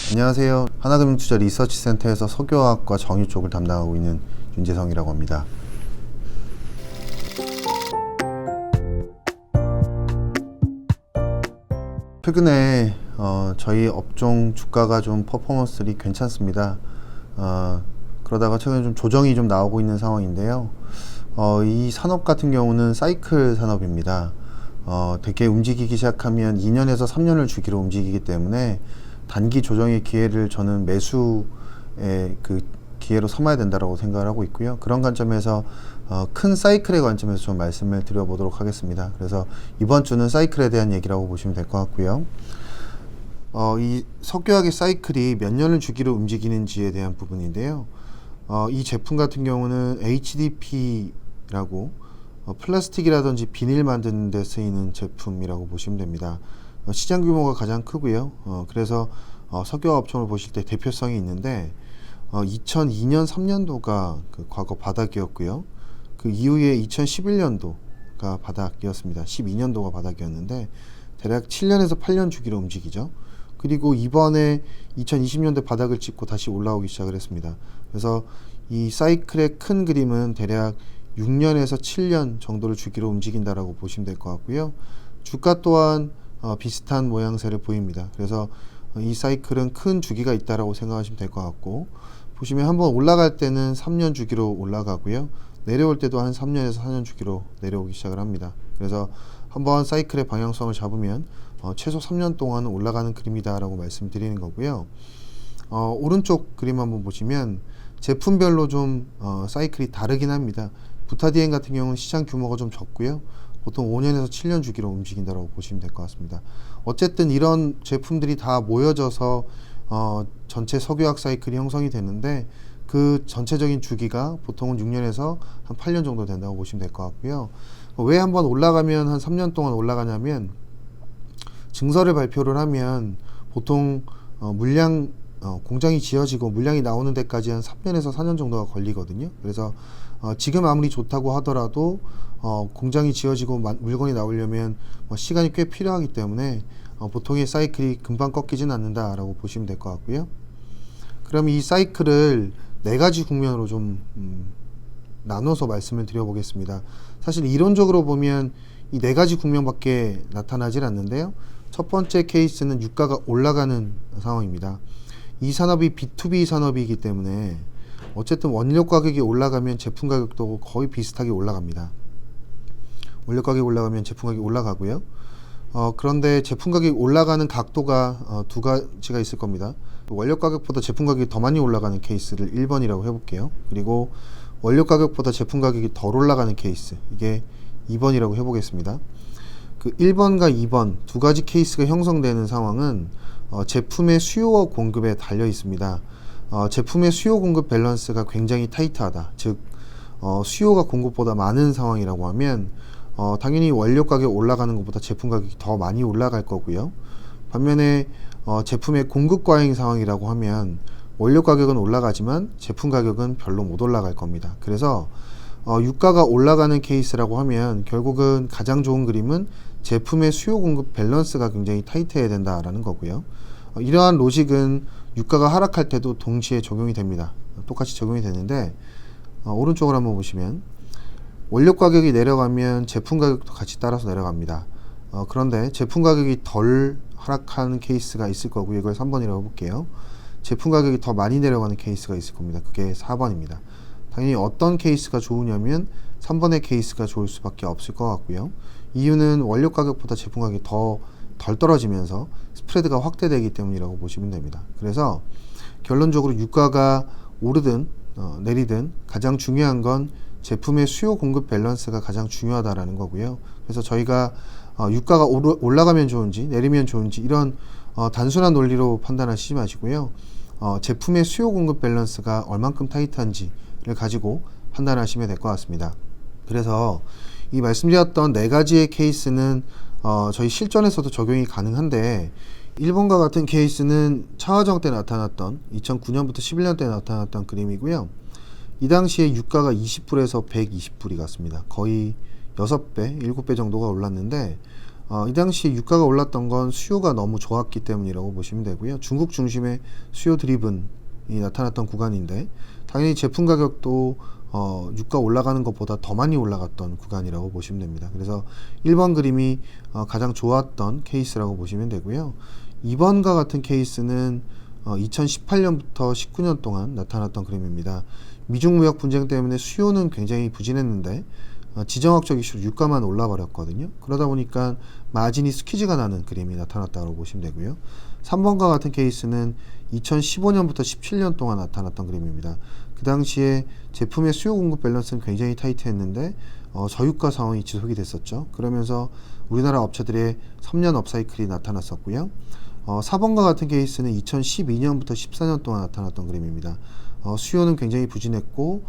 안녕하세요. 하나금융투자 리서치센터에서 석유화학과 정유 쪽을 담당하고 있는 윤재성이라고 합니다. 최근에 저희 업종 주가가 좀 퍼포먼스들이 괜찮습니다. 그러다가 최근에 좀 조정이 좀 나오고 있는 상황인데요. 이 산업 같은 경우는 사이클 산업입니다. 되게 움직이기 시작하면 2년에서 3년을 주기로 움직이기 때문에 단기 조정의 기회를 저는 매수의 그 기회로 삼아야 된다고 생각을 하고 있고요. 그런 관점에서 큰 사이클의 관점에서 좀 말씀을 드려보도록 하겠습니다. 그래서 이번 주는 사이클에 대한 얘기라고 보시면 될 것 같고요. 이 석유화학의 사이클이 몇 년을 주기로 움직이는지에 대한 부분인데요. 이 제품 같은 경우는 HDP라고 플라스틱이라든지 비닐 만드는 데 쓰이는 제품이라고 보시면 됩니다. 시장 규모가 가장 크고요. 그래서 석유화학 업종을 보실 때 대표성이 있는데 2002년 3년도가 그 과거 바닥이었고요. 그 이후에 2011년도가 바닥이었습니다. 12년도가 바닥이었는데 대략 7년에서 8년 주기로 움직이죠. 그리고 이번에 2020년대 바닥을 찍고 다시 올라오기 시작을 했습니다. 그래서 이 사이클의 큰 그림은 대략 6년에서 7년 정도를 주기로 움직인다라고 보시면 될 것 같고요. 주가 또한 비슷한 모양새를 보입니다. 그래서 이 사이클은 큰 주기가 있다라고 생각하시면 될 것 같고, 보시면 한번 올라갈 때는 3년 주기로 올라가고요. 내려올 때도 한 3년에서 4년 주기로 내려오기 시작을 합니다. 그래서 한번 사이클의 방향성을 잡으면 최소 3년 동안 올라가는 그림이다 라고 말씀드리는 거고요. 오른쪽 그림 한번 보시면 제품별로 좀 사이클이 다르긴 합니다. 부타디엔 같은 경우는 시장 규모가 좀 적고요. 보통 5년에서 7년 주기로 움직인다고 보시면 될 것 같습니다. 어쨌든 이런 제품들이 다 모여져서 전체 석유화학 사이클이 형성이 되는데, 그 전체적인 주기가 보통은 6년에서 한 8년 정도 된다고 보시면 될 것 같고요. 왜 한번 올라가면 한 3년 동안 올라가냐면, 증설을 발표를 하면 보통 물량 공장이 지어지고 물량이 나오는 데까지 한 3년에서 4년 정도가 걸리거든요. 그래서 지금 아무리 좋다고 하더라도 공장이 지어지고 물건이 나오려면 시간이 꽤 필요하기 때문에 보통의 사이클이 금방 꺾이진 않는다라고 보시면 될 것 같고요. 그럼 이 사이클을 네 가지 국면으로 좀 나눠서 말씀을 드려보겠습니다. 사실 이론적으로 보면 이 네 가지 국면밖에 나타나질 않는데요. 첫 번째 케이스는 유가가 올라가는 상황입니다. 이 산업이 B2B 산업이기 때문에 어쨌든 원료 가격이 올라가면 제품 가격도 거의 비슷하게 올라갑니다. 원료 가격이 올라가면 제품 가격이 올라가고요. 그런데 제품 가격이 올라가는 각도가 두 가지가 있을 겁니다. 원료 가격보다 제품 가격이 더 많이 올라가는 케이스를 1번이라고 해볼게요. 그리고 원료 가격보다 제품 가격이 덜 올라가는 케이스, 이게 2번이라고 해보겠습니다. 그 1번과 2번 두 가지 케이스가 형성되는 상황은 제품의 수요와 공급에 달려 있습니다. 제품의 수요 공급 밸런스가 굉장히 타이트하다, 즉 수요가 공급보다 많은 상황이라고 하면 당연히 원료 가격 올라가는 것보다 제품 가격이 더 많이 올라갈 거고요. 반면에 제품의 공급 과잉 상황이라고 하면 원료 가격은 올라가지만 제품 가격은 별로 못 올라갈 겁니다. 그래서 유가가 올라가는 케이스라고 하면 결국은 가장 좋은 그림은 제품의 수요 공급 밸런스가 굉장히 타이트해야 된다라는 거고요. 이러한 로직은 유가가 하락할 때도 동시에 적용이 됩니다. 똑같이 적용이 되는데, 오른쪽으로 한번 보시면 원료 가격이 내려가면 제품 가격도 같이 따라서 내려갑니다. 그런데 제품 가격이 덜 하락하는 케이스가 있을 거고요. 이걸 3번이라고 볼게요. 제품 가격이 더 많이 내려가는 케이스가 있을 겁니다. 그게 4번입니다. 당연히 어떤 케이스가 좋으냐면 3번의 케이스가 좋을 수밖에 없을 것 같고요. 이유는 원료 가격보다 제품 가격이 덜 떨어지면서 스프레드가 확대되기 때문이라고 보시면 됩니다. 그래서 결론적으로 유가가 오르든 내리든 가장 중요한 건 제품의 수요 공급 밸런스가 가장 중요하다라는 거고요. 그래서 저희가 유가가 올라가면 좋은지 내리면 좋은지 이런 단순한 논리로 판단하시지 마시고요. 제품의 수요 공급 밸런스가 얼만큼 타이트한지를 가지고 판단하시면 될 것 같습니다. 그래서 이 말씀드렸던 네 가지의 케이스는 저희 실전에서도 적용이 가능한데, 1번과 같은 케이스는 차화정 때 나타났던 2009년부터 11년 때 나타났던 그림이고요. 이 당시에 유가가 20불에서 120불이 갔습니다. 거의 6배, 7배 정도가 올랐는데 이 당시 유가가 올랐던 건 수요가 너무 좋았기 때문이라고 보시면 되고요. 중국 중심의 수요 드리븐이 나타났던 구간인데 당연히 제품 가격도 유가 올라가는 것보다 더 많이 올라갔던 구간이라고 보시면 됩니다. 그래서 1번 그림이 가장 좋았던 케이스라고 보시면 되고요. 2번과 같은 케이스는 2018년부터 19년 동안 나타났던 그림입니다. 미중 무역 분쟁 때문에 수요는 굉장히 부진했는데 지정학적 이슈로 유가만 올라버렸거든요. 그러다 보니까 마진이 스퀴즈가 나는 그림이 나타났다고 보시면 되고요. 3번과 같은 케이스는 2015년부터 17년 동안 나타났던 그림입니다. 그 당시에 제품의 수요 공급 밸런스는 굉장히 타이트했는데 저유가 상황이 지속이 됐었죠. 그러면서 우리나라 업체들의 3년 업사이클이 나타났었고요. 4번과 같은 케이스는 2012년부터 14년 동안 나타났던 그림입니다. 수요는 굉장히 부진했고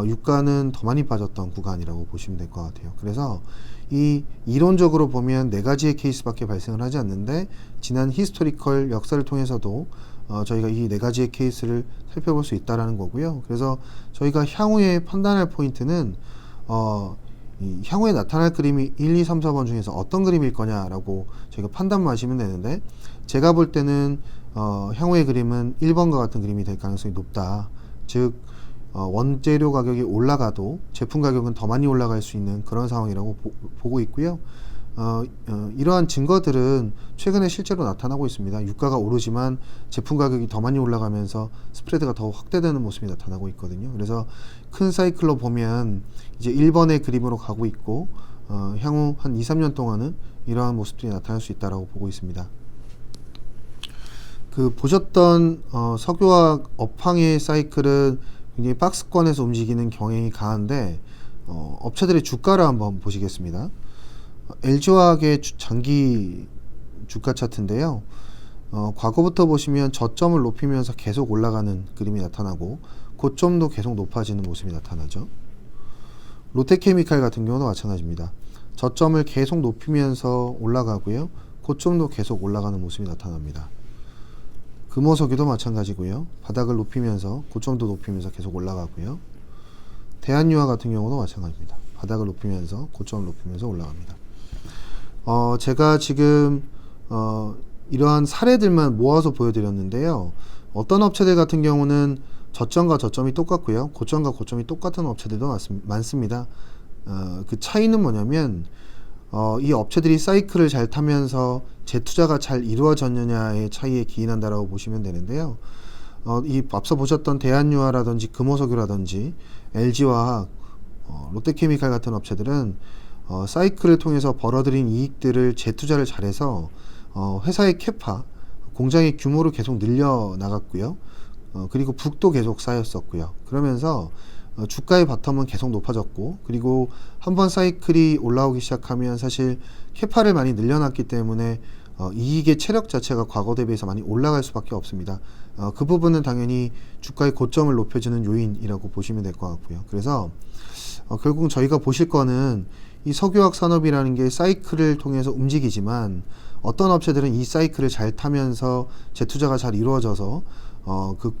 유가는 더 많이 빠졌던 구간이라고 보시면 될 것 같아요. 그래서 이 이론적으로 보면 네 가지의 케이스밖에 발생을 하지 않는데 지난 히스토리컬 역사를 통해서도 저희가 이 네 가지의 케이스를 살펴볼 수 있다라는 거고요. 그래서 저희가 향후에 판단할 포인트는 이 향후에 나타날 그림이 1, 2, 3, 4번 중에서 어떤 그림일 거냐라고 저희가 판단만 하시면 되는데 제가 볼 때는 향후의 그림은 1번과 같은 그림이 될 가능성이 높다. 즉 원재료 가격이 올라가도 제품 가격은 더 많이 올라갈 수 있는 그런 상황이라고 보고 있고요. 이러한 증거들은 최근에 실제로 나타나고 있습니다. 유가가 오르지만 제품 가격이 더 많이 올라가면서 스프레드가 더 확대되는 모습이 나타나고 있거든요. 그래서 큰 사이클로 보면 이제 1번의 그림으로 가고 있고 향후 한 2, 3년 동안은 이러한 모습들이 나타날 수 있다고 보고 있습니다. 그 보셨던 석유화학 업황의 사이클은 굉장히 박스권에서 움직이는 경향이 강한데 업체들의 주가를 한번 보시겠습니다. LG화학의 장기 주가 차트인데요. 과거부터 보시면 저점을 높이면서 계속 올라가는 그림이 나타나고 고점도 계속 높아지는 모습이 나타나죠. 롯데케미칼 같은 경우도 마찬가지입니다. 저점을 계속 높이면서 올라가고요. 고점도 계속 올라가는 모습이 나타납니다. 금호석유도 마찬가지고요. 바닥을 높이면서 고점도 높이면서 계속 올라가고요. 대한유화 같은 경우도 마찬가지입니다. 바닥을 높이면서 고점을 높이면서 올라갑니다. 제가 지금 이러한 사례들만 모아서 보여드렸는데요. 어떤 업체들 같은 경우는 저점과 저점이 똑같고요. 고점과 고점이 똑같은 업체들도 많습니다. 그 차이는 뭐냐면 이 업체들이 사이클을 잘 타면서 재투자가 잘 이루어졌느냐의 차이에 기인한다라고 보시면 되는데요. 이 앞서 보셨던 대한유화라든지 금호석유라든지 LG화학, 롯데케미칼 같은 업체들은 사이클을 통해서 벌어들인 이익들을 재투자를 잘해서 회사의 캐파, 공장의 규모를 계속 늘려 나갔고요. 그리고 북도 계속 쌓였었고요. 그러면서 주가의 바텀은 계속 높아졌고 그리고 한번 사이클이 올라오기 시작하면 사실 캐파를 많이 늘려놨기 때문에 이익의 체력 자체가 과거 대비해서 많이 올라갈 수밖에 없습니다. 그 부분은 당연히 주가의 고점을 높여주는 요인이라고 보시면 될 것 같고요. 그래서 결국 저희가 보실 거는 이 석유화학 산업이라는 게 사이클을 통해서 움직이지만 어떤 업체들은 이 사이클을 잘 타면서 재투자가 잘 이루어져서 그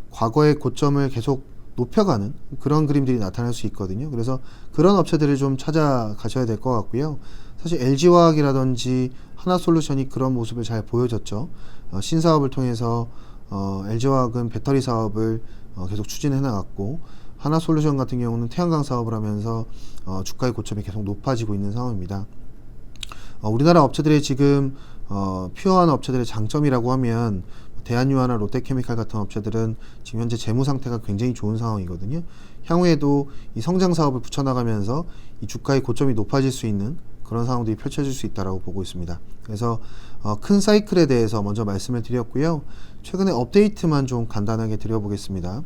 과거의 고점을 계속 높여가는 그런 그림들이 나타날 수 있거든요. 그래서 그런 업체들을 좀 찾아가셔야 될 것 같고요. 사실 LG화학이라든지 하나솔루션이 그런 모습을 잘 보여줬죠. 신사업을 통해서 LG화학은 배터리 사업을 계속 추진해 나갔고 하나솔루션 같은 경우는 태양광 사업을 하면서 주가의 고점이 계속 높아지고 있는 상황입니다. 우리나라 업체들의 지금 퓨어한 업체들의 장점이라고 하면 대한유화나 롯데케미칼 같은 업체들은 지금 현재 재무 상태가 굉장히 좋은 상황이거든요. 향후에도 이 성장 사업을 붙여나가면서 이 주가의 고점이 높아질 수 있는 그런 상황들이 펼쳐질 수 있다고 보고 있습니다. 그래서 큰 사이클에 대해서 먼저 말씀을 드렸고요. 최근에 업데이트만 좀 간단하게 드려보겠습니다.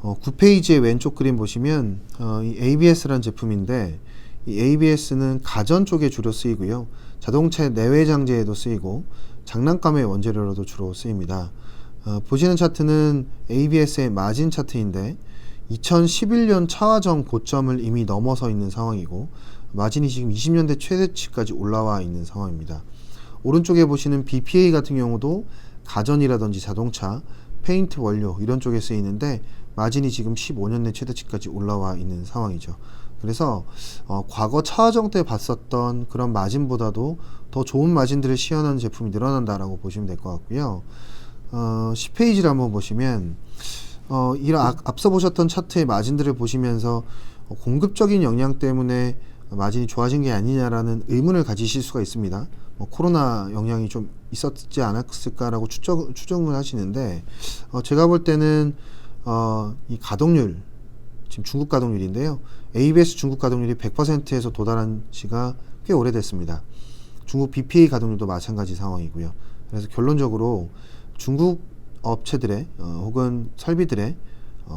9페이지의 왼쪽 그림 보시면 이 ABS라는 제품인데 이 ABS는 가전 쪽에 주로 쓰이고요. 자동차 내외 장재에도 쓰이고 장난감의 원재료로도 주로 쓰입니다. 보시는 차트는 ABS의 마진 차트인데 2011년 차화점 고점을 이미 넘어서 있는 상황이고 마진이 지금 20년대 최대치까지 올라와 있는 상황입니다. 오른쪽에 보시는 BPA 같은 경우도 가전이라든지 자동차, 페인트 원료 이런 쪽에 쓰이는데 마진이 지금 15년 내 최대치까지 올라와 있는 상황이죠. 그래서 과거 차화정 때 봤었던 그런 마진보다도 더 좋은 마진들을 시현하는 제품이 늘어난다라고 보시면 될 것 같고요. 10페이지를 한번 보시면 이런 앞서 보셨던 차트의 마진들을 보시면서 공급적인 영향 때문에 마진이 좋아진 게 아니냐라는 의문을 가지실 수가 있습니다. 코로나 영향이 좀 있었지 않았을까라고 추정을 하시는데, 제가 볼 때는 이 가동률, 지금 중국 가동률인데요, ABS 중국 가동률이 100%에서 도달한 지가 꽤 오래됐습니다. 중국 BPA 가동률도 마찬가지 상황이고요. 그래서 결론적으로 중국 업체들의 혹은 설비들의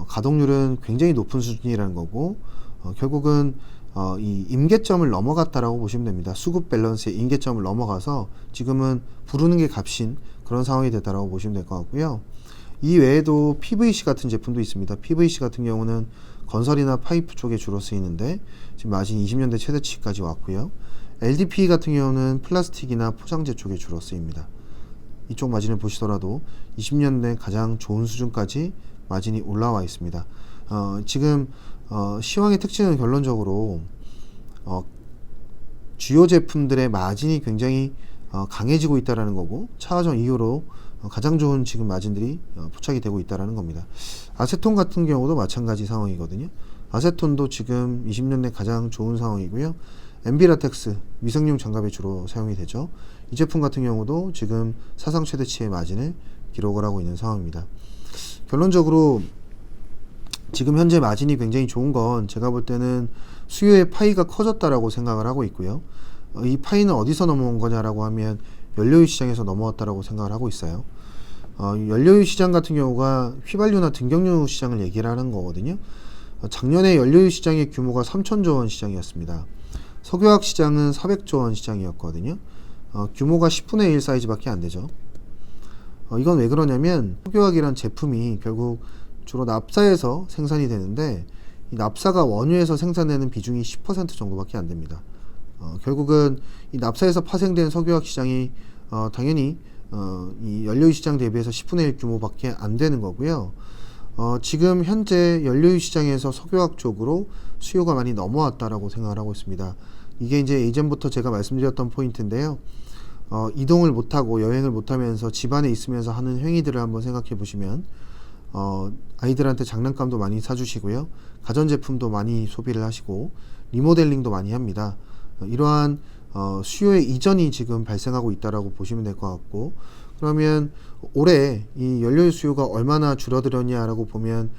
가동률은 굉장히 높은 수준이라는 거고, 결국은 이 임계점을 넘어갔다라고 보시면 됩니다. 수급 밸런스의 임계점을 넘어가서 지금은 부르는 게 값인 그런 상황이 됐다라고 보시면 될 것 같고요. 이 외에도 PVC 같은 제품도 있습니다. PVC 같은 경우는 건설이나 파이프 쪽에 주로 쓰이는데 지금 마진 20년대 최대치까지 왔고요. LDPE 같은 경우는 플라스틱이나 포장재 쪽에 주로 쓰입니다. 이쪽 마진을 보시더라도 20년대 가장 좋은 수준까지 마진이 올라와 있습니다. 지금 시황의 특징은 결론적으로 주요 제품들의 마진이 굉장히 강해지고 있다라는 거고, 차화정 이후로 가장 좋은 지금 마진들이 포착이 되고 있다라는 겁니다. 아세톤 같은 경우도 마찬가지 상황이거든요. 아세톤도 지금 20년대 가장 좋은 상황이고요. 엠비라텍스 미생용 장갑에 주로 사용이 되죠. 이 제품 같은 경우도 지금 사상 최대치의 마진을 기록을 하고 있는 상황입니다. 결론적으로 지금 현재 마진이 굉장히 좋은 건 제가 볼 때는 수요의 파이가 커졌다라고 생각을 하고 있고요. 이 파이는 어디서 넘어온 거냐라고 하면 연료유 시장에서 넘어왔다라고 생각을 하고 있어요. 연료유 시장 같은 경우가 휘발유나 등경유 시장을 얘기를 하는 거거든요. 작년에 연료유 시장의 규모가 3천조 원 시장이었습니다. 석유화학 시장은 400조 원 시장이었거든요. 규모가 10분의 1 사이즈밖에 안 되죠. 이건 왜 그러냐면 석유화학이란 제품이 결국 주로 납사에서 생산이 되는데, 이 납사가 원유에서 생산되는 비중이 10% 정도밖에 안 됩니다. 결국은 이 납사에서 파생된 석유화학 시장이 당연히 이 연료유 시장 대비해서 10분의 1 규모밖에 안 되는 거고요. 지금 현재 연료유 시장에서 석유화학 쪽으로 수요가 많이 넘어왔다라고 생각을 하고 있습니다. 이게 이제 예전부터 제가 말씀드렸던 포인트인데요. 이동을 못하고 여행을 못하면서 집안에 있으면서 하는 행위들을 한번 생각해 보시면, 아이들한테 장난감도 많이 사주시고요, 가전제품도 많이 소비를 하시고 리모델링도 많이 합니다. 이러한 수요의 이전이 지금 발생하고 있다라고 보시면 될 것 같고, 그러면 올해 이 연료유 수요가 얼마나 줄어들었냐라고 보면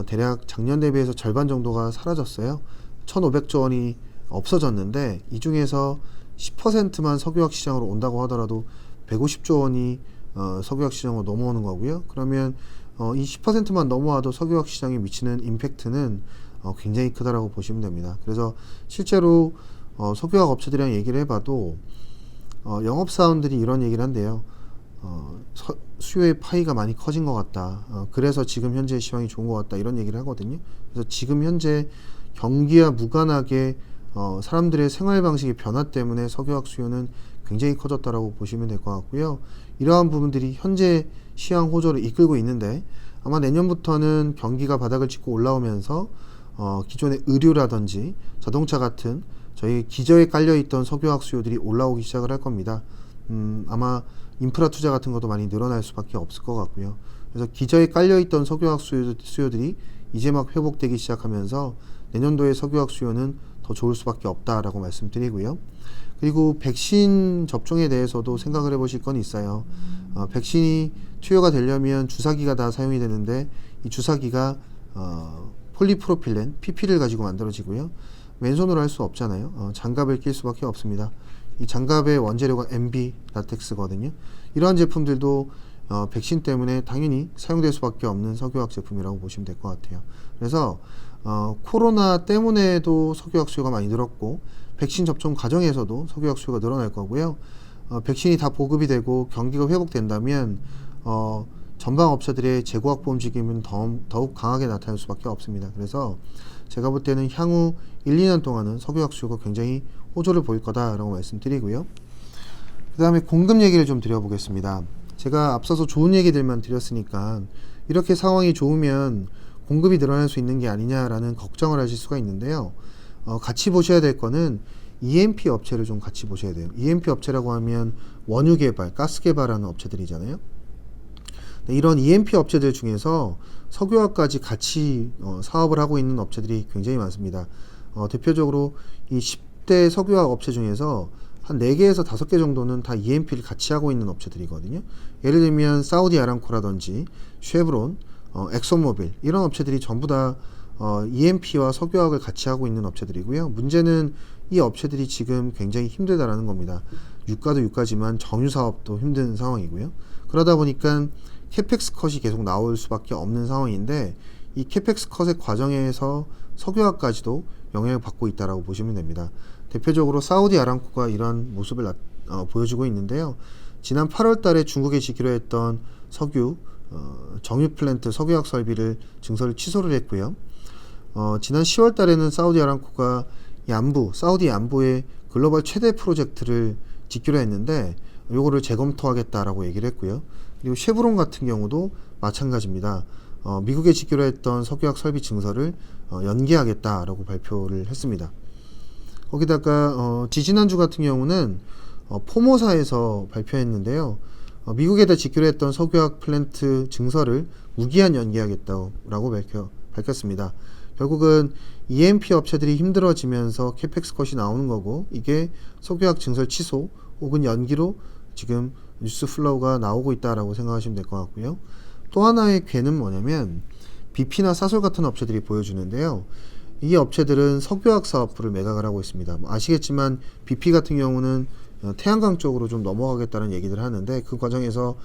대략 작년 대비해서 절반 정도가 사라졌어요. 1,500조 원이 없어졌는데, 이 중에서 10%만 석유화학 시장으로 온다고 하더라도 150조 원이 석유화학 시장으로 넘어오는 거고요. 그러면 이 10%만 넘어와도 석유화학 시장에 미치는 임팩트는 굉장히 크다라고 보시면 됩니다. 그래서 실제로 석유화학 업체들이랑 얘기를 해봐도 영업사원들이 이런 얘기를 한대요. 수요의 파이가 많이 커진 것 같다. 그래서 지금 현재 시황이 좋은 것 같다. 이런 얘기를 하거든요. 그래서 지금 현재 경기와 무관하게 사람들의 생활 방식의 변화 때문에 석유화학 수요는 굉장히 커졌다라고 보시면 될 것 같고요. 이러한 부분들이 현재 시황 호조를 이끌고 있는데, 아마 내년부터는 경기가 바닥을 찍고 올라오면서 기존의 의류라든지 자동차 같은 저희 기저에 깔려있던 석유화학 수요들이 올라오기 시작을 할 겁니다. 아마 인프라 투자 같은 것도 많이 늘어날 수밖에 없을 것 같고요. 그래서 기저에 깔려있던 석유화학 수요들이 이제 막 회복되기 시작하면서 내년도의 석유화학 수요는 더 좋을 수밖에 없다라고 말씀드리고요. 그리고 백신 접종에 대해서도 생각을 해보실 건 있어요. 백신이 투여가 되려면 주사기가 다 사용이 되는데, 이 주사기가 폴리프로필렌, PP를 가지고 만들어지고요. 왼손으로 할 수 없잖아요. 장갑을 낄 수밖에 없습니다. 이 장갑의 원재료가 MB 라텍스거든요. 이러한 제품들도 백신 때문에 당연히 사용될 수밖에 없는 석유화학 제품이라고 보시면 될 것 같아요. 그래서 코로나 때문에도 석유화학 수요가 많이 늘었고, 백신 접종 과정에서도 석유화학 수요가 늘어날 거고요. 백신이 다 보급이 되고 경기가 회복된다면 전방 업체들의 재고확보 움직임은 더욱 강하게 나타날 수밖에 없습니다. 그래서 제가 볼 때는 향후 1, 2년 동안은 석유화학 수요가 굉장히 호조를 보일 거다라고 말씀드리고요. 그 다음에 공급 얘기를 좀 드려보겠습니다. 제가 앞서서 좋은 얘기들만 드렸으니까 이렇게 상황이 좋으면 공급이 늘어날 수 있는 게 아니냐라는 걱정을 하실 수가 있는데요. 같이 보셔야 될 거는 EMP 업체를 좀 같이 보셔야 돼요. EMP 업체라고 하면 원유 개발, 가스 개발하는 업체들이잖아요. 이런 EMP 업체들 중에서 석유화까지 같이 사업을 하고 있는 업체들이 굉장히 많습니다. 대표적으로 이 10대 석유화학 업체 중에서 한 4개에서 5개 정도는 다 EMP를 같이 하고 있는 업체들이거든요. 예를 들면 사우디 아람코라든지 쉐브론, 엑소모빌 이런 업체들이 전부 다 EMP와 석유화학을 같이 하고 있는 업체들이고요. 문제는 이 업체들이 지금 굉장히 힘들다라는 겁니다. 유가도 유가지만 정유 사업도 힘든 상황이고요. 그러다 보니까 캐펙스 컷이 계속 나올 수밖에 없는 상황인데, 이 캐펙스 컷의 과정에서 석유화까지도 영향을 받고 있다라고 보시면 됩니다. 대표적으로 사우디 아람코가 이런 모습을 보여주고 있는데요. 지난 8월 달에 중국에 짓기로 했던 석유 정유 플랜트 석유화학 설비를 증설을 취소를 했고요. 지난 10월 달에는 사우디 아람코가 사우디 얀부의 글로벌 최대 프로젝트를 짓기로 했는데 요거를 재검토하겠다라고 얘기를 했고요. 그리고 쉐브론 같은 경우도 마찬가지입니다. 미국에 짓기로 했던 석유화학 설비 증설을 연기하겠다라고 발표를 했습니다. 거기다가 지지난주 같은 경우는 포모사에서 발표했는데요. 미국에다 짓기로 했던 석유화학 플랜트 증설을 무기한 연기하겠다라고 밝혔습니다. 결국은 EMP 업체들이 힘들어지면서 캐펙스 컷이 나오는 거고, 이게 석유화학 증설 취소 혹은 연기로 지금 뉴스 플로우가 나오고 있다라고 생각하시면 될 것 같고요. 또 하나의 괴는 뭐냐면 BP나 사솔 같은 업체들이 보여주는데요. 이 업체들은 석유화학 사업부를 매각을 하고 있습니다. 아시겠지만 BP 같은 경우는 태양광 쪽으로 좀 넘어가겠다는 얘기를 하는데, 그 과정에서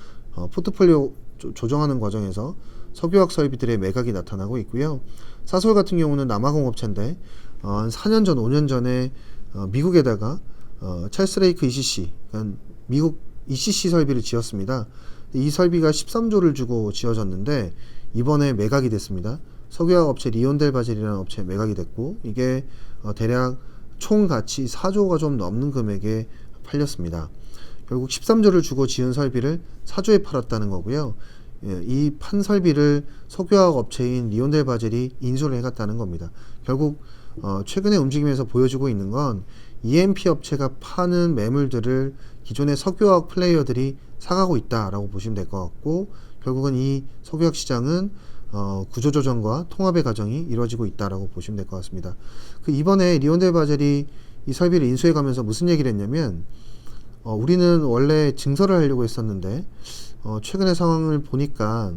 포트폴리오 조정하는 과정에서 석유화학 설비들의 매각이 나타나고 있고요. 사솔 같은 경우는 남아공업체인데 한 4년 전, 5년 전에 미국에다가 찰스레이크 ECC, 그러니까 미국 ECC 설비를 지었습니다. 이 설비가 13조를 주고 지어졌는데 이번에 매각이 됐습니다. 석유화학 업체 리온델 바젤이라는 업체에 매각이 됐고, 이게 대략 총 가치 4조가 좀 넘는 금액에 팔렸습니다. 결국 13조를 주고 지은 설비를 4조에 팔았다는 거고요. 이 판 설비를 석유화학 업체인 리온델 바젤이 인수를 해갔다는 겁니다. 결국 최근의 움직임에서 보여주고 있는 건 EMP 업체가 파는 매물들을 기존의 석유화학 플레이어들이 사가고 있다라고 보시면 될 것 같고, 결국은 이 석유화학 시장은 구조조정과 통합의 과정이 이루어지고 있다라고 보시면 될 것 같습니다. 이번에 리온델 바젤이 이 설비를 인수해가면서 무슨 얘기를 했냐면, 우리는 원래 증설을 하려고 했었는데 최근의 상황을 보니까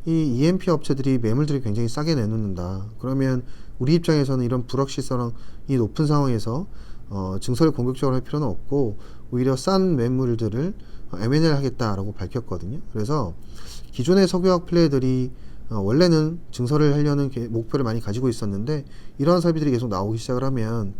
이 EMP 업체들이 매물들이 굉장히 싸게 내놓는다. 그러면 우리 입장에서는 이런 불확실성이 높은 상황에서 증설을 공격적으로 할 필요는 없고 오히려 싼 매물들을 M&A를 하겠다라고 밝혔거든요. 그래서 기존의 석유화학 플레이들이 원래는 증설을 하려는 목표를 많이 가지고 있었는데, 이러한 설비들이 계속 나오기 시작을 하면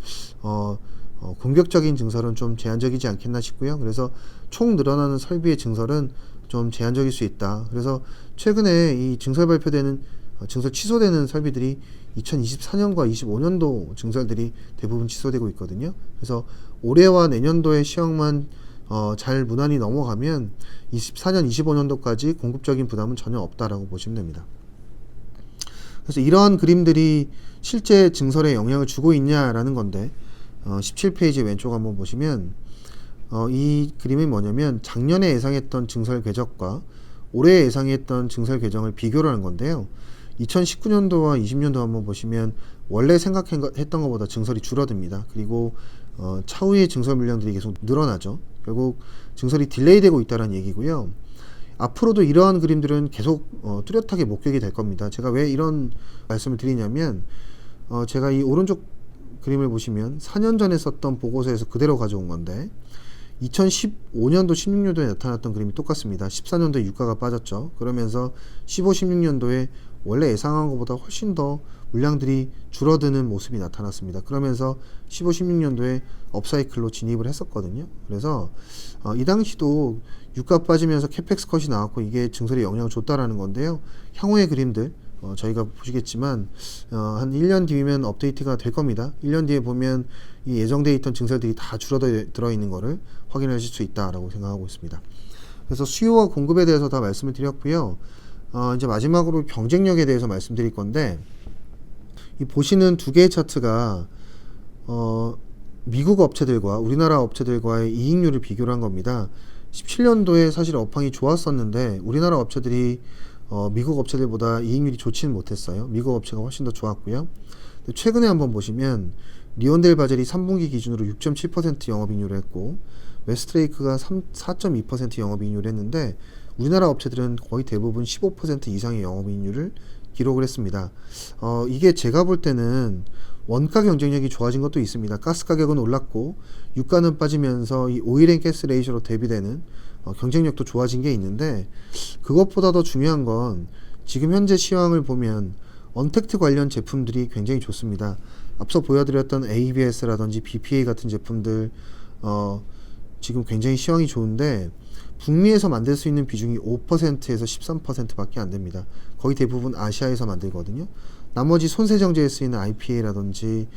공격적인 증설은 좀 제한적이지 않겠나 싶고요. 그래서 총 늘어나는 설비의 증설은 좀 제한적일 수 있다. 그래서 최근에 이 증설 발표되는 증설 취소되는 설비들이 2024년과 25년도 증설들이 대부분 취소되고 있거든요. 그래서 올해와 내년도의 시황만 잘 무난히 넘어가면 24년, 25년도까지 공급적인 부담은 전혀 없다라고 보시면 됩니다. 그래서 이러한 그림들이 실제 증설에 영향을 주고 있냐라는 건데, 17페이지 왼쪽 한번 보시면 이 그림이 뭐냐면 작년에 예상했던 증설 궤적과 올해 예상했던 증설 궤적을 비교를 하는 건데요. 2019년도와 20년도 한번 보시면 원래 생각했던 것보다 증설이 줄어듭니다. 그리고 차후에 증설 물량들이 계속 늘어나죠. 결국 증설이 딜레이되고 있다는 얘기고요. 앞으로도 이러한 그림들은 계속 뚜렷하게 목격이 될 겁니다. 제가 왜 이런 말씀을 드리냐면, 제가 이 오른쪽 그림을 보시면 4년 전에 썼던 보고서에서 그대로 가져온 건데, 2015년도, 16년도에 나타났던 그림이 똑같습니다. 14년도에 유가가 빠졌죠. 그러면서 15, 16년도에 원래 예상한 것보다 훨씬 더 물량들이 줄어드는 모습이 나타났습니다. 그러면서 15, 16년도에 업사이클로 진입을 했었거든요. 그래서 이 당시도 유가 빠지면서 캐펙스 컷이 나왔고 이게 증설에 영향을 줬다라는 건데요. 향후의 그림들 저희가 보시겠지만 한 1년 뒤면 업데이트가 될 겁니다. 1년 뒤에 보면 이 예정되어 있던 증설들이 다 줄어들어 있는 것을 확인하실 수 있다라고 생각하고 있습니다. 그래서 수요와 공급에 대해서 다 말씀을 드렸고요. 이제 마지막으로 경쟁력에 대해서 말씀드릴 건데, 이 보시는 두 개의 차트가 미국 업체들과 우리나라 업체들과의 이익률을 비교를 한 겁니다. 17년도에 사실 업황이 좋았었는데 우리나라 업체들이 미국 업체들보다 이익률이 좋지는 못했어요. 미국 업체가 훨씬 더 좋았고요. 최근에 한번 보시면 리온델 바젤이 3분기 기준으로 6.7% 영업이익률을 했고 웨스트레이크가 4.2% 영업이익률을 했는데 우리나라 업체들은 거의 대부분 15% 이상의 영업이익률을 기록을 했습니다. 이게 제가 볼 때는 원가 경쟁력이 좋아진 것도 있습니다. 가스 가격은 올랐고 유가는 빠지면서 이 오일앤가스 레이셔로 대비되는 경쟁력도 좋아진 게 있는데 그것보다 더 중요한 건 지금 현재 시황을 보면 언택트 관련 제품들이 굉장히 좋습니다. 앞서 보여드렸던 ABS라든지 BPA 같은 제품들 지금 굉장히 시황이 좋은데 북미에서 만들 수 있는 비중이 5%에서 13%밖에 안 됩니다. 거의 대부분 아시아에서 만들거든요. 나머지 손세정제에 쓰이는 IPA라든지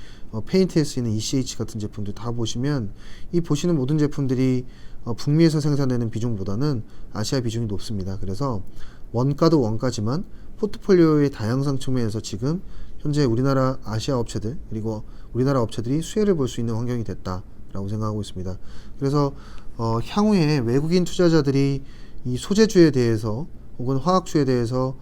페인트에 쓰이는 ECH 같은 제품들 다 보시면 이 보시는 모든 제품들이 북미에서 생산되는 비중보다는 아시아 비중이 높습니다. 그래서 원가도 원가지만 포트폴리오의 다양성 측면에서 지금 현재 우리나라 아시아 업체들 그리고 우리나라 업체들이 수혜를 볼 수 있는 환경이 됐다라고 생각하고 있습니다. 그래서 향후에 외국인 투자자들이 이 소재주에 대해서 혹은 화학주에 대해서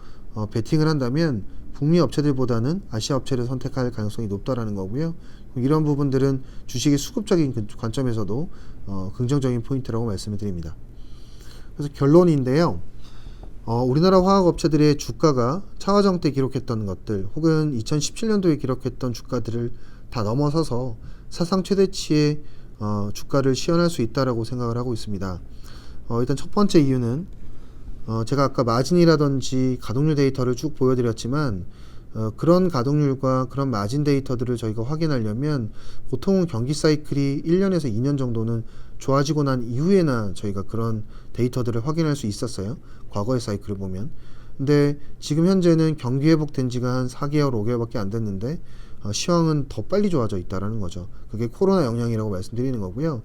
베팅을 한다면 북미 업체들보다는 아시아 업체를 선택할 가능성이 높다라는 거고요. 이런 부분들은 주식의 수급적인 관점에서도 긍정적인 포인트라고 말씀을 드립니다. 그래서 결론인데요. 우리나라 화학 업체들의 주가가 차화정 때 기록했던 것들 혹은 2017년도에 기록했던 주가들을 다 넘어서서 사상 최대치의 주가를 시현할 수 있다라고 생각을 하고 있습니다. 일단 첫 번째 이유는 제가 아까 마진이라든지 가동률 데이터를 쭉 보여드렸지만 그런 가동률과 그런 마진 데이터들을 저희가 확인하려면 보통은 경기 사이클이 1년에서 2년 정도는 좋아지고 난 이후에나 저희가 그런 데이터들을 확인할 수 있었어요. 과거의 사이클을 보면. 근데 지금 현재는 경기 회복된 지가 한 4개월, 5개월밖에 안 됐는데 시황은 더 빨리 좋아져 있다라는 거죠. 그게 코로나 영향이라고 말씀드리는 거고요.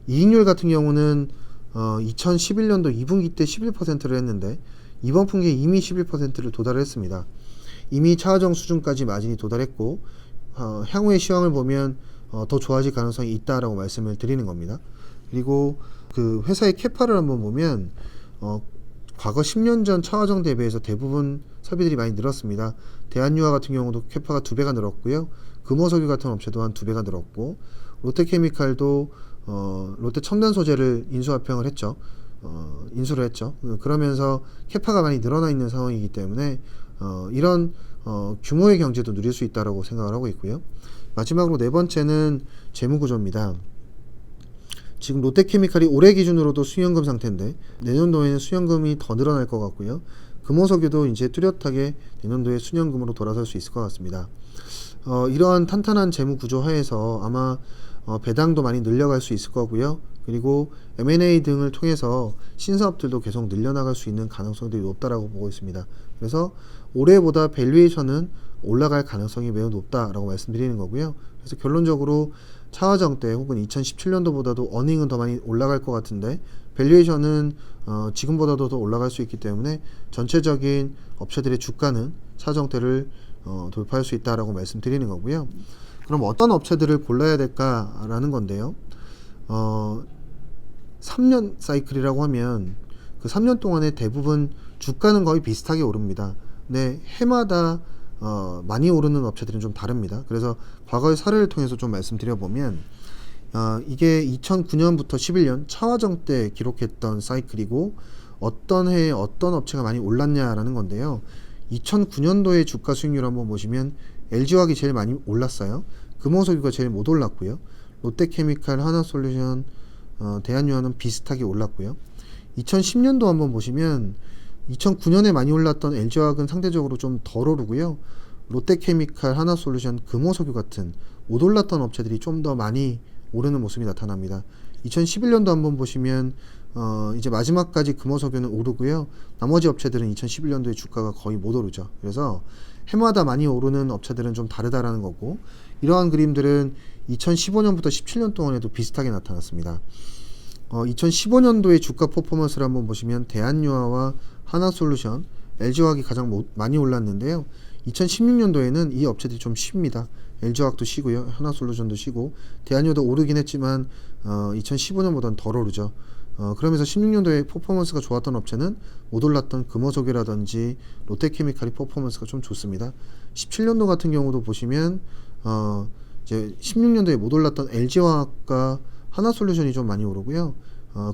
이익률 같은 경우는 2011년도 2분기 때 11%를 했는데 이번 분기에 이미 11%를 도달했습니다. 이미 차화정 수준까지 마진이 도달했고 향후의 시황을 보면 더 좋아질 가능성이 있다라고 말씀을 드리는 겁니다. 그리고 그 회사의 캐파를 한번 보면 과거 10년 전 차화정 대비해서 대부분 설비들이 많이 늘었습니다. 대한유화 같은 경우도 캐파가 2배가 늘었고요. 금호석유 같은 업체도 한 2배가 늘었고 롯데케미칼도 롯데 첨단 소재를 인수합병을 했죠. 인수를 했죠. 그러면서 캐파가 많이 늘어나 있는 상황이기 때문에 이런 규모의 경제도 누릴 수 있다고 생각을 하고 있고요. 마지막으로 네 번째는 재무구조입니다. 지금 롯데케미칼이 올해 기준으로도 수익연금 상태인데 내년도에는 수익연금이 더 늘어날 것 같고요. 금호석유도 이제 뚜렷하게 내년도에 수익연금으로 돌아설 수 있을 것 같습니다. 이러한 탄탄한 재무구조 하에서 아마 배당도 많이 늘려갈 수 있을 거고요. 그리고 M&A 등을 통해서 신사업들도 계속 늘려나갈 수 있는 가능성들이 높다라고 보고 있습니다. 그래서 올해보다 밸류에이션은 올라갈 가능성이 매우 높다라고 말씀드리는 거고요. 그래서 결론적으로 차화정 때 혹은 2017년도보다도 어닝은 더 많이 올라갈 것 같은데 밸류에이션은 지금보다도 더 올라갈 수 있기 때문에 전체적인 업체들의 주가는 차화정 때를 돌파할 수 있다라고 말씀드리는 거고요. 그럼 어떤 업체들을 골라야 될까라는 건데요. 3년 사이클이라고 하면 그 3년 동안에 대부분 주가는 거의 비슷하게 오릅니다. 근데 해마다 많이 오르는 업체들은 좀 다릅니다. 그래서 과거의 사례를 통해서 좀 말씀드려보면 이게 2009년부터 11년 차화정 때 기록했던 사이클이고 어떤 해에 어떤 업체가 많이 올랐냐라는 건데요. 2009년도의 주가 수익률 한번 보시면 LG화학이 제일 많이 올랐어요. 금호석유가 제일 못 올랐고요. 롯데케미칼, 하나솔루션, 대한유화는 비슷하게 올랐고요. 2010년도 한번 보시면 2009년에 많이 올랐던 LG화학은 상대적으로 좀 덜 오르고요. 롯데케미칼, 하나솔루션, 금호석유 같은 못 올랐던 업체들이 좀 더 많이 오르는 모습이 나타납니다. 2011년도 한번 보시면 이제 마지막까지 금호석유는 오르고요. 나머지 업체들은 2011년도에 주가가 거의 못 오르죠. 그래서 해마다 많이 오르는 업체들은 좀 다르다라는 거고 이러한 그림들은 2015년부터 17년 동안에도 비슷하게 나타났습니다. 2015년도의 주가 퍼포먼스를 한번 보시면 대한유화와 하나솔루션, LG화학이 가장 많이 올랐는데요. 2016년도에는 이 업체들이 좀 쉽니다. LG화학도 쉬고요. 하나솔루션도 쉬고 대한유도 오르긴 했지만 2015년보다는 덜 오르죠. 그러면서 16년도에 퍼포먼스가 좋았던 업체는 못 올랐던 금호석유라든지 롯데케미칼이 퍼포먼스가 좀 좋습니다. 17년도 같은 경우도 보시면 이제 16년도에 못 올랐던 LG화학과 하나솔루션이 좀 많이 오르고요.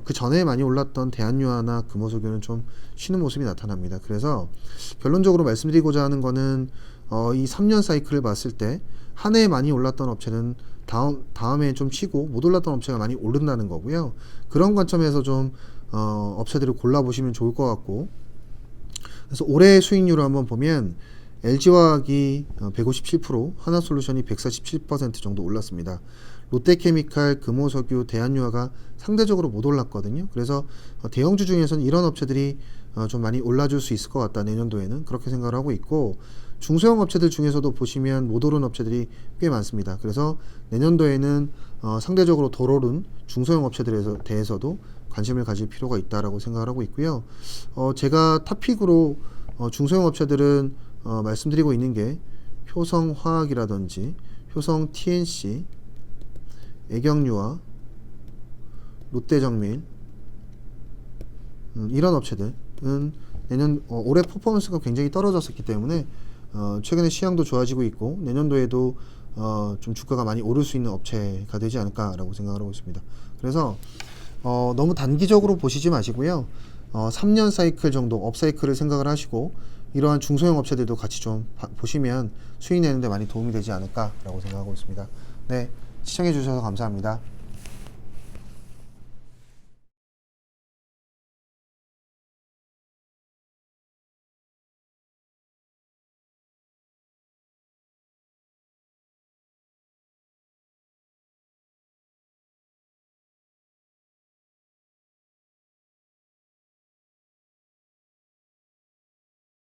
그 전에 많이 올랐던 대한유화나 금호석유는 좀 쉬는 모습이 나타납니다. 그래서 결론적으로 말씀드리고자 하는 거는 이 3년 사이클을 봤을 때 한 해에 많이 올랐던 업체는 다음에 좀 쉬고 못 올랐던 업체가 많이 오른다는 거고요. 그런 관점에서 좀 업체들을 골라보시면 좋을 것 같고, 그래서 올해 수익률을 한번 보면 LG화학이 157%, 하나솔루션이 147% 정도 올랐습니다. 롯데케미칼, 금호석유, 대한유화가 상대적으로 못 올랐거든요. 그래서 대형주 중에서는 이런 업체들이 좀 많이 올라줄 수 있을 것 같다, 내년도에는. 그렇게 생각을 하고 있고, 중소형 업체들 중에서도 보시면 못 오른 업체들이 꽤 많습니다. 그래서 내년도에는 상대적으로 덜 오른 중소형 업체들에 대해서도 관심을 가질 필요가 있다라고 생각을 하고 있고요. 제가 탑픽으로 중소형 업체들은 말씀드리고 있는 게 효성화학이라든지 효성 TNC, 애경유화, 롯데정밀, 이런 업체들은 올해 퍼포먼스가 굉장히 떨어졌었기 때문에 최근에 시향도 좋아지고 있고 내년도에도 좀 주가가 많이 오를 수 있는 업체가 되지 않을까라고 생각을 하고 있습니다. 그래서 너무 단기적으로 보시지 마시고요. 3년 사이클 정도 업사이클을 생각을 하시고 이러한 중소형 업체들도 같이 좀 보시면 수익 내는데 많이 도움이 되지 않을까라고 생각하고 있습니다. 네, 시청해 주셔서 감사합니다.